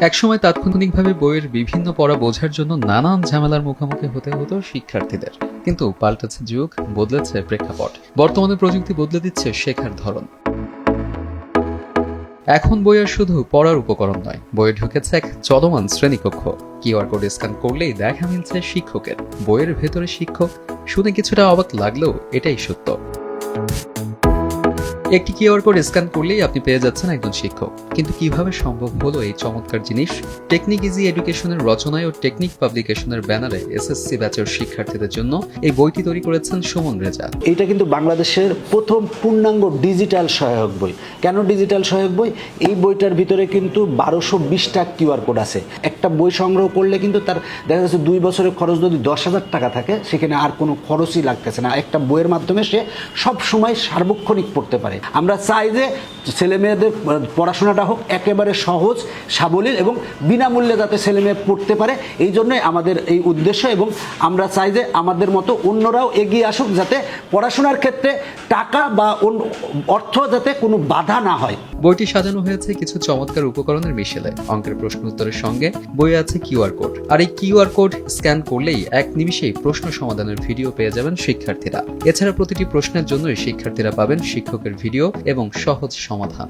একসময় তাৎক্ষণিকভাবে বইয়ের বিভিন্ন পড়া বোঝার জন্য নানান ঝামেলার মুখোমুখি হতে হতো শিক্ষার্থীদের। কিন্তু পাল্টেছে যুগ, বদলেছে প্রেক্ষাপট। বর্তমানে প্রযুক্তি বদলে দিচ্ছে শেখার ধরন। এখন বই আর শুধু পড়ার উপকরণ নয়, বইয়ে ঢুকেছে এক চলমান শ্রেণীকক্ষ। কিউআর কোড স্ক্যান করলেই দেখা মিলছে শিক্ষকের, বইয়ের ভেতরে শিক্ষক। শুনে কিছুটা অবাক লাগলেও এটাই সত্য। একটি কিউআর কোড স্ক্যান করলেই আপনি পেয়ে যাচ্ছেন একজন শিক্ষক। কিন্তু কিভাবে সম্ভব হলো এই চমৎকার জিনিস? টেকনিক ইজি এডুকেশনের রচনায় ও টেকনিক পাবলিকেশনের ব্যানারে এসএসসি ব্যাচের শিক্ষার্থীদের জন্য এই বইটি তৈরি করেছেন সুমন রেজা। এটা কিন্তু বাংলাদেশের প্রথম পূর্ণাঙ্গ ডিজিটাল সহায়ক বই। কেন ডিজিটাল সহায়ক বই? এই বইটার ভিতরে কিন্তু 1220টা কিউআর কোড আছে। একটা বই সংগ্রহ করলে কিন্তু তার দেখা যাচ্ছে 2 বছরের খরচ যদি 10,000 টাকা থাকে, সেখানে আর কোনো খরচই লাগতেছে না। একটা বইয়ের মাধ্যমে সে সব সময় সার্বক্ষণিক পড়তে পারে। আমরা চাই যে ছেলে মেয়েদের পড়াশোনাটা হোক একেবারে সহজ, সাবলীল এবং বিনামূল্যে যাতে ছেলে মেয়ে পড়তে পারে, এই জন্যই আমাদের এই উদ্দেশ্য। এবং আমরা চাই যে আমাদের মতো অন্যরাও এগিয়ে আসুক, যাতে পড়াশোনার ক্ষেত্রে টাকা বা অর্থ যাতে কোনো বাধা না হয়। বইটি সাজানো হয়েছে কিছু চমৎকার উপকরণের মিশেলে। অঙ্কের প্রশ্ন উত্তরের সঙ্গে বইয়ে আছে কিউআর কোড, আর এই কিউআর কোড স্ক্যান করলেই এক নিমিষেই প্রশ্ন সমাধানের ভিডিও পেয়ে যাবেন শিক্ষার্থীরা। এছাড়া প্রতিটি প্রশ্নের জন্যই শিক্ষার্থীরা পাবেন শিক্ষকের ভিডিও এবং সহজ সমাধান।